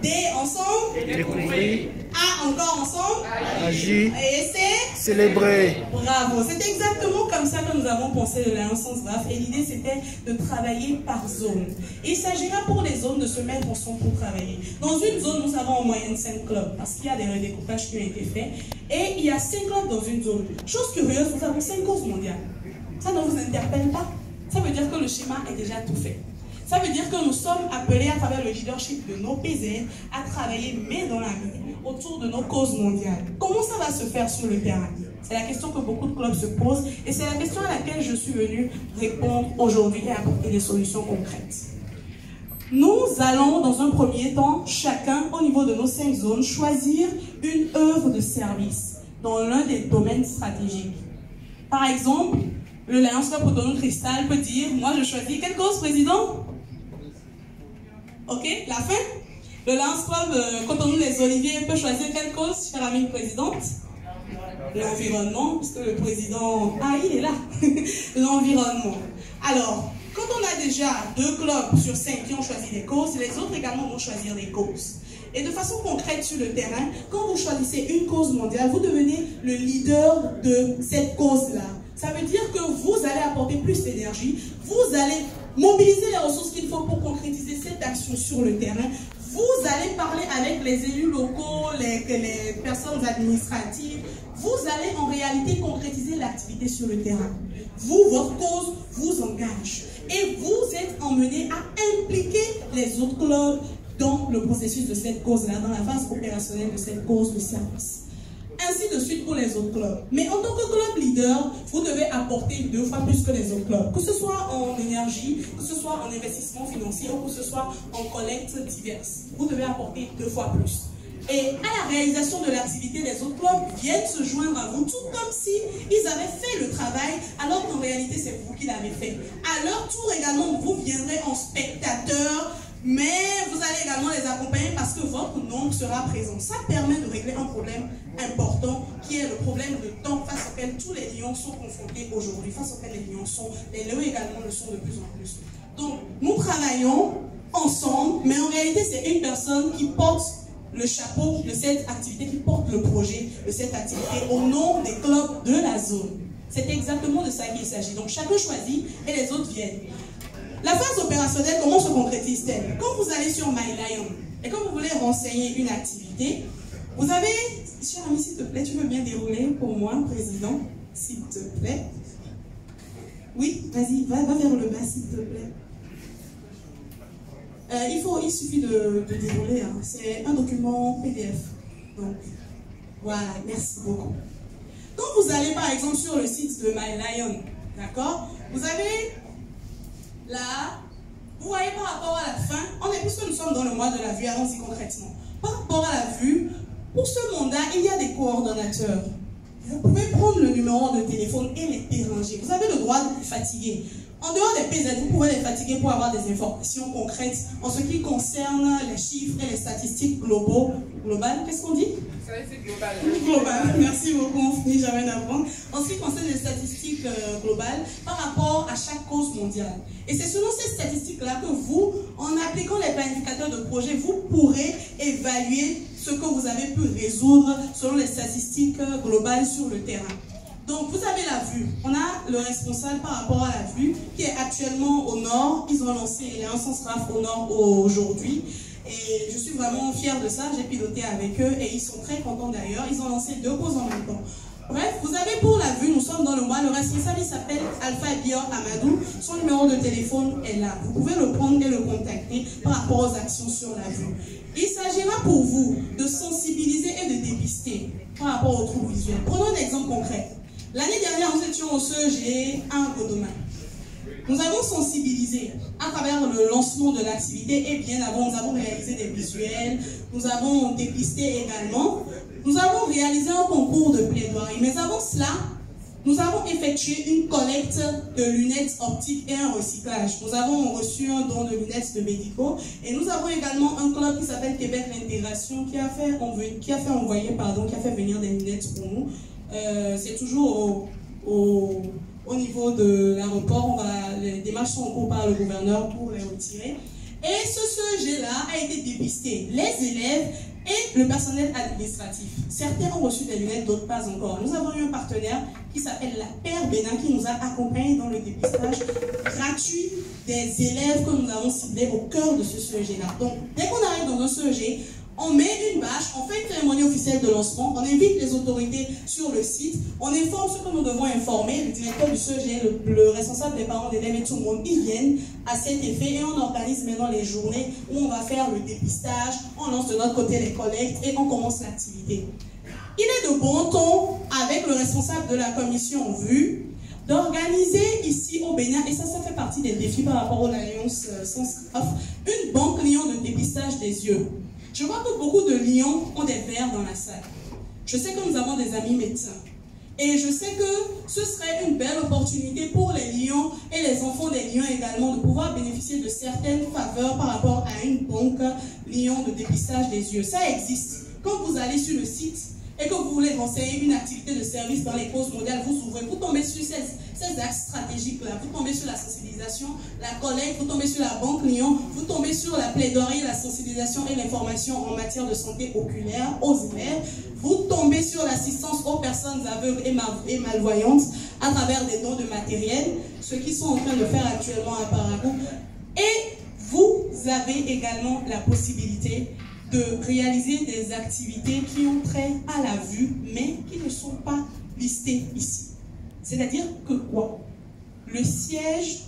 D ensemble. Découvrir. A encore ensemble. Agir. Et c'est célébrer. Bravo. C'est exactement comme ça que nous avons pensé de l'Alliance SONSRAF. Et l'idée, c'était de travailler par zone. Et il s'agira pour les zones de se mettre ensemble pour travailler. Dans une zone, nous avons en moyenne 5 clubs, parce qu'il y a des redécoupages qui ont été faits. Et il y a 5 clubs dans une zone. Chose curieuse, nous avons 5 causes mondiales. Ça ne vous interpelle pas? Ça veut dire que le schéma est déjà tout fait. Ça veut dire que nous sommes appelés à travers le leadership de nos PZN à travailler main dans la main autour de nos causes mondiales. Comment ça va se faire sur le terrain? C'est la question que beaucoup de clubs se posent et c'est la question à laquelle je suis venue répondre aujourd'hui et apporter des solutions concrètes. Nous allons dans un premier temps, chacun au niveau de nos 5 zones, choisir une œuvre de service dans l'un des domaines stratégiques. Par exemple, le Lions Club Cotonou Cristal peut dire, moi je choisis quelle cause, président? Ok, la fin. Le Lions Club Cotonou les Oliviers peut choisir quelle cause, chère amie présidente? L'environnement, puisque le président... Ah, il est là. L'environnement. Alors, quand on a déjà 2 clubs sur 5 qui ont choisi des causes, les autres également vont choisir des causes. Et de façon concrète sur le terrain, quand vous choisissez une cause mondiale, vous devenez le leader de cette cause-là. Ça veut dire que vous allez apporter plus d'énergie, vous allez mobiliser les ressources qu'il faut pour concrétiser cette action sur le terrain. Vous allez parler avec les élus locaux, les personnes administratives. Vous allez en réalité concrétiser l'activité sur le terrain. Vous, votre cause vous engage. Et vous êtes emmené à impliquer les autres clubs dans le processus de cette cause-là, dans la phase opérationnelle de cette cause de service. Ainsi de suite pour les autres clubs. Mais en tant que club leader, vous devez apporter 2 fois plus que les autres clubs. Que ce soit en énergie, que ce soit en investissement financier ou que ce soit en collecte diverses. Vous devez apporter 2 fois plus. Et à la réalisation de l'activité, les autres clubs viennent se joindre à vous, tout comme si ils avaient fait le travail, alors qu'en réalité, c'est vous qui l'avez fait. À leur tour également, vous viendrez en spectateur, mais vous allez également les accompagner parce que votre nombre sera présent. Ça permet de régler un problème important qui est le problème de temps face auquel tous les lions sont confrontés aujourd'hui, face auquel les lions également le sont de plus en plus. Donc, nous travaillons ensemble, mais en réalité, c'est une personne qui porte le chapeau de cette activité, qui porte le projet de cette activité au nom des clubs de la zone. C'est exactement de ça qu'il s'agit. Donc, chacun choisit et les autres viennent. La phase opérationnelle, comment se concrétise-t-elle? Quand vous allez sur MyLion et quand vous voulez renseigner une activité, vous avez, cher ami, s'il te plaît, tu veux bien dérouler pour moi, président, s'il te plaît? Oui, vas-y, va vers le bas, s'il te plaît. Il suffit de dérouler, hein. C'est un document PDF. Donc, voilà, merci beaucoup. Quand vous allez par exemple sur le site de MyLion, d'accord, vous avez là, vous voyez par rapport à la fin, puisque nous sommes dans le mois de la vue, allons-y concrètement. Par rapport à la vue, pour ce mandat, il y a des coordonnateurs. Vous pouvez prendre le numéro de téléphone et les déranger. Vous avez le droit de les fatiguer. En dehors des PZ, vous pouvez les fatiguer pour avoir des informations concrètes en ce qui concerne les chiffres et les statistiques globales. Qu'est-ce qu'on dit? Statistiques globales. Globales, merci beaucoup, on finit jamais d'apprendre. En ce qui concerne les statistiques globales par rapport à chaque cause mondiale. Et c'est selon ces statistiques-là que vous, en appliquant les planificateurs de projet, vous pourrez évaluer ce que vous avez pu résoudre selon les statistiques globales sur le terrain. Donc, vous avez la vue. On a le responsable par rapport à la vue qui est actuellement au nord. Ils ont lancé l'Alliance SONSRAF au nord aujourd'hui. Et je suis vraiment fière de ça. J'ai piloté avec eux et ils sont très contents d'ailleurs. Ils ont lancé 2 causes en même temps. Bref, vous avez pour la vue, nous sommes dans le mois. Le responsable, il s'appelle Alpha Bior Amadou. Son numéro de téléphone est là. Vous pouvez le prendre et le contacter par rapport aux actions sur la vue. Il s'agira pour vous de sensibiliser et de dépister par rapport aux troubles visuels. Prenons un exemple concret. L'année dernière, nous étions au CEG à Godoma. Nous avons sensibilisé à travers le lancement de l'activité et bien avant, nous avons réalisé des visuels, nous avons dépisté également. Nous avons réalisé un concours de plaidoirie, mais avant cela, nous avons effectué une collecte de lunettes optiques et un recyclage. Nous avons reçu un don de lunettes de médicaux et nous avons également un club qui s'appelle Québec l'Intégration qui a fait venir des lunettes pour nous. C'est toujours au niveau de l'aéroport, les démarches sont en cours par le gouverneur pour les retirer. Et ce CEG-là a été dépisté. Les élèves et le personnel administratif. Certains ont reçu des lunettes, d'autres pas encore. Nous avons eu un partenaire qui s'appelle la Paire Bénin qui nous a accompagnés dans le dépistage gratuit des élèves que nous avons ciblés au cœur de ce CEG-là. Donc, dès qu'on arrive dans un CEG, on met une bâche, on fait une cérémonie officielle de lancement, on invite les autorités sur le site, on informe ce que nous devons informer, le directeur du CEG, le responsable des parents d'élèves et tout le monde, ils viennent à cet effet et on organise maintenant les journées où on va faire le dépistage, on lance de notre côté les collectes et on commence l'activité. Il est de bon ton, avec le responsable de la commission vue, d'organiser ici au Bénin, et ça fait partie des défis par rapport aux Alliances sans SCRAF, une banque lion de dépistage des yeux. Je vois que beaucoup de lions ont des verres dans la salle. Je sais que nous avons des amis médecins. Et je sais que ce serait une belle opportunité pour les lions et les enfants des lions également de pouvoir bénéficier de certaines faveurs par rapport à une banque lion de dépistage des yeux. Ça existe. Quand vous allez sur le site et que vous voulez renseigner une activité de service dans les causes mondiales, vous ouvrez, vous tombez sur ces axes stratégiques-là, vous tombez sur la sensibilisation, la collecte, vous tombez sur la banque Lyon, vous tombez sur la plaidoirie, la sensibilisation et l'information en matière de santé oculaire aux élèves, vous tombez sur l'assistance aux personnes aveugles et malvoyantes à travers des dons de matériel, ce qu'ils sont en train de faire actuellement à Parakou. Et vous avez également la possibilité de réaliser des activités qui ont trait à la vue, mais qui ne sont pas listées ici. C'est-à-dire que quoi? Le siège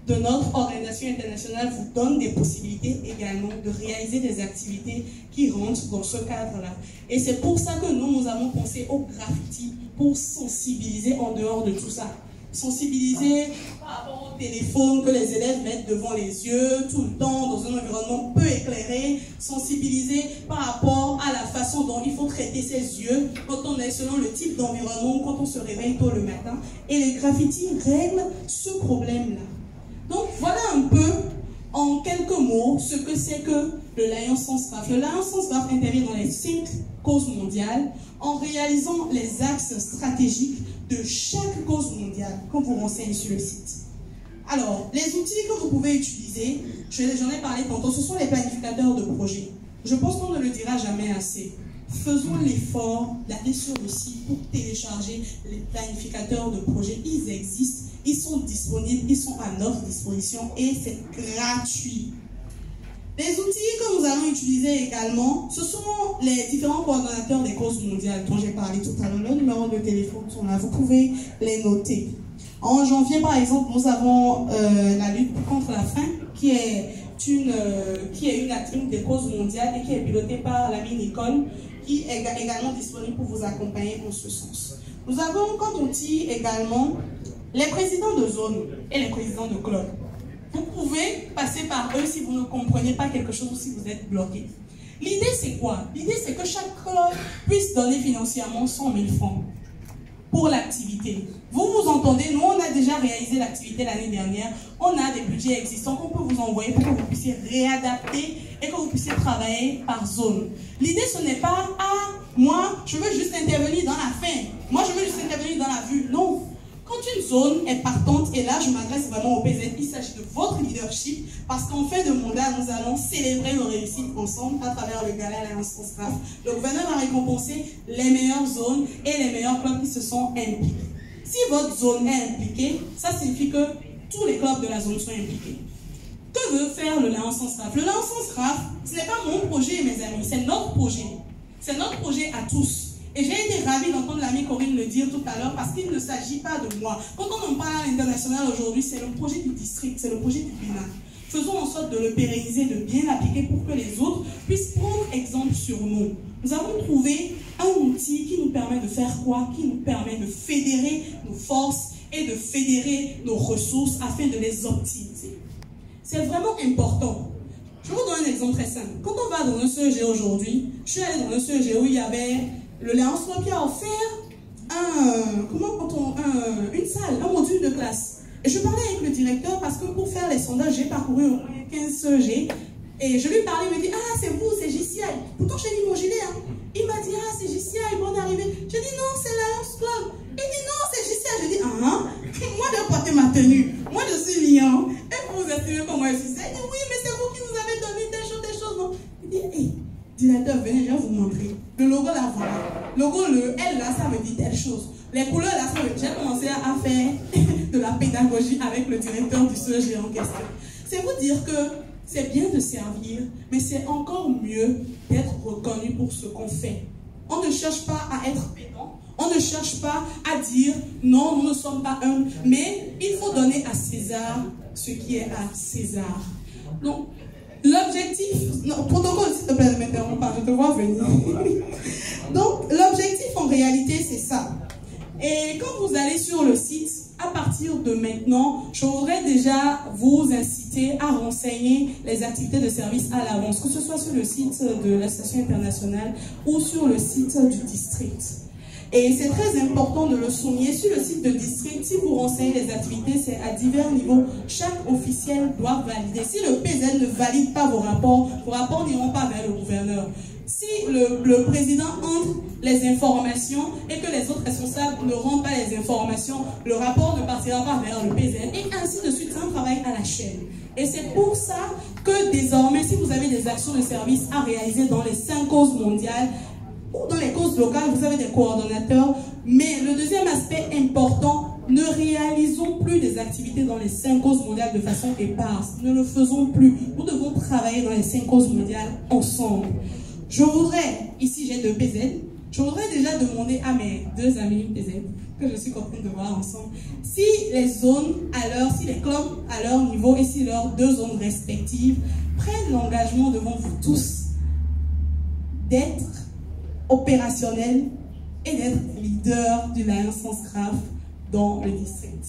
de notre organisation internationale vous donne des possibilités également de réaliser des activités qui rentrent dans ce cadre-là. Et c'est pour ça que nous avons pensé au graffiti pour sensibiliser en dehors de tout ça. Sensibiliser par rapport au téléphone que les élèves mettent devant les yeux tout le temps dans un environnement peu éclairé, sensibiliser par rapport à la façon dont il faut traiter ses yeux quand on est selon le type d'environnement, quand on se réveille tôt le matin. Et les graffitis règlent ce problème-là. Donc voilà un peu en quelques mots ce que c'est que le Lions sans SCRAF. Le Lions sans SCRAF intervient dans les 5 causes mondiales en réalisant les axes stratégiques de chaque cause mondiale qu'on vous renseigne sur le site. Alors, les outils que vous pouvez utiliser, j'en ai parlé tantôt, ce sont les planificateurs de projets. Je pense qu'on ne le dira jamais assez. Faisons l'effort d'aller sur le site pour télécharger les planificateurs de projets. Ils existent, ils sont disponibles, ils sont à notre disposition et c'est gratuit. Les outils que nous allons utiliser également, ce sont les différents coordonnateurs des causes mondiales dont j'ai parlé tout à l'heure. Le numéro de téléphone sont là, vous pouvez les noter. En janvier, par exemple, nous avons la lutte contre la faim, qui est une des causes mondiales et qui est pilotée par l'ami Nicole, qui est également disponible pour vous accompagner en ce sens. Nous avons comme outil également les présidents de zone et les présidents de club. Vous pouvez passer par eux si vous ne comprenez pas quelque chose ou si vous êtes bloqué. L'idée, c'est quoi? L'idée, c'est que chaque club puisse donner financièrement 100 000 francs pour l'activité. Vous vous entendez, nous, on a déjà réalisé l'activité l'année dernière. On a des budgets existants qu'on peut vous envoyer pour que vous puissiez réadapter et que vous puissiez travailler par zone. L'idée, ce n'est pas « Ah, moi, je veux juste intervenir dans la faim. Moi, je veux juste intervenir dans la vue. » Non. Quand une zone est partante, et là je m'adresse vraiment au PZ, il s'agit de votre leadership, parce qu'en fin de mandat, nous allons célébrer nos réussites ensemble à travers le gala Alliance sans SCRAF. Le gouverneur va récompenser les meilleures zones et les meilleurs clubs qui se sont impliqués. Si votre zone est impliquée, ça signifie que tous les clubs de la zone sont impliqués. Que veut faire le Alliance sans SCRAF? Le Alliance sans SCRAF, ce n'est pas mon projet, mes amis, c'est notre projet. C'est notre projet à tous. Et j'ai été ravie d'entendre l'amie Corinne le dire tout à l'heure parce qu'il ne s'agit pas de moi. Quand on en parle à l'international aujourd'hui, c'est le projet du district, c'est le projet du Bénin. Faisons en sorte de le pérenniser, de bien l'appliquer pour que les autres puissent prendre exemple sur nous. Nous avons trouvé un outil qui nous permet de faire quoi? Qui nous permet de fédérer nos forces et de fédérer nos ressources afin de les optimiser. C'est vraiment important. Je vous donne un exemple très simple. Quand on va dans un CEG aujourd'hui, je suis allée dans un CEG où il y avait le Léance qui a offert une salle, un module de classe. Et je parlais avec le directeur parce que pour faire les sondages, j'ai parcouru au moins 15 CEG. Et je lui parlais, il me dit, ah c'est vous, c'est JCI. Pourtant j'ai mis mon gilet. Hein. Il m'a dit, ah c'est JCI, bonne arrivée. Je dis, non, c'est l'Alliance Club. Il dit, non, c'est JCI. Je dis, ah, moi je vais porter ma tenue. Moi je suis Lyon. Et vous estimez comment je suis. Il dit, oui, mais c'est vous Il dit, hey, directeur, venez, je vais vous montrer. Le logo là, voilà. Le logo, le L là, ça veut dire telle chose. Les couleurs là, ça veut dire, j'ai commencé à faire de la pédagogie avec le directeur du CEG en question. C'est vous dire que c'est bien de servir, mais c'est encore mieux d'être reconnu pour ce qu'on fait. On ne cherche pas à être pédant, on ne cherche pas à dire non, nous ne sommes pas humbles, mais il faut donner à César ce qui est à César. Donc, l'objectif, non, protocole, s'il te plaît, ne m'interromps pas, je te vois venir. Donc, l'objectif en réalité, c'est ça. Et quand vous allez sur le site, à partir de maintenant, je voudrais déjà vous inciter à renseigner les activités de service à l'avance, que ce soit sur le site de la station internationale ou sur le site du district. Et c'est très important de le souligner, sur le site de district, si vous renseignez les activités, c'est à divers niveaux. Chaque officiel doit valider. Si le PZ ne valide pas vos rapports n'iront pas vers le gouverneur. Si le président entre les informations et que les autres responsables ne rendent pas les informations, le rapport ne partira pas vers le PZ et ainsi de suite. C'est un travail à la chaîne. Et c'est pour ça que désormais, si vous avez des actions de service à réaliser dans les 5 causes mondiales ou dans les causes locales, vous avez des coordonnateurs. Mais le deuxième aspect important, ne réalisons plus des activités dans les 5 causes mondiales de façon éparse. Ne le faisons plus. Nous devons travailler dans les 5 causes mondiales ensemble. Je voudrais, ici j'ai 2 PZ, je voudrais déjà demander à mes 2 amis PZ, que je suis contente de voir ensemble, si les zones si les clubs à leur niveau et si leurs 2 zones respectives prennent l'engagement devant vous tous d'être opérationnels et d'être leaders du Lions Sans Craft dans le district.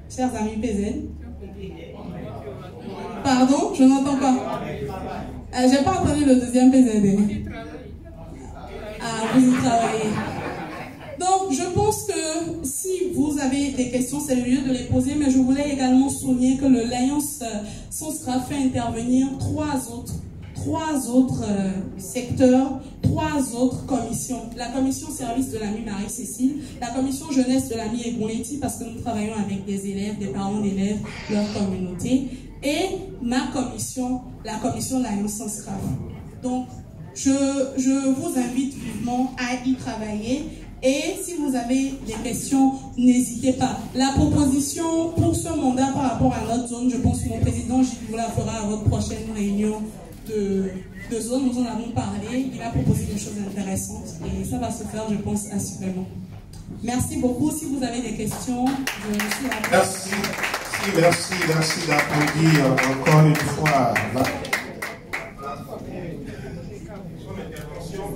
Chers amis PZ. Pardon, je n'entends pas. J'ai pas entendu le deuxième PZD. Ah, vous y travaillez. Donc, je pense que si vous avez des questions, c'est le lieu de les poser, mais je voulais également souligner que le Lions Sans Craft fait intervenir 3 autres secteurs, 3 autres commissions. La commission service de l'ami Marie-Cécile, la commission jeunesse de l'ami Egonletti, parce que nous travaillons avec des élèves, des parents d'élèves, leur communauté, et ma commission, la commission Lions Sans Craft. Donc, je vous invite vivement à y travailler. Et si vous avez des questions, n'hésitez pas. La proposition pour ce mandat par rapport à notre zone, je pense que mon président Gilles vous la fera à votre prochaine réunion de zone. Nous en avons parlé. Il a proposé des choses intéressantes et ça va se faire, je pense, assurément. Merci beaucoup. Si vous avez des questions, je suis à vous. Merci d'applaudir encore une fois son intervention.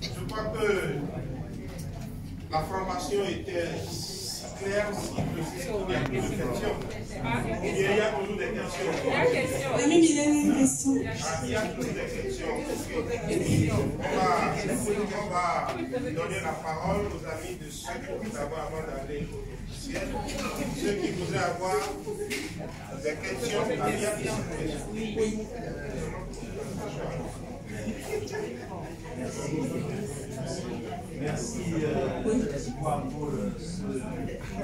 Je crois que la formation était claire, si précise, qu'il y a plus de questions. Il y a toujours des questions. Il y a une question. Il y a toujours des questions. On va donner la parole aux amis de ceux qui vont avoir avant d'aller au officiel. Ceux qui voudraient avoir des questions, Merci pour ce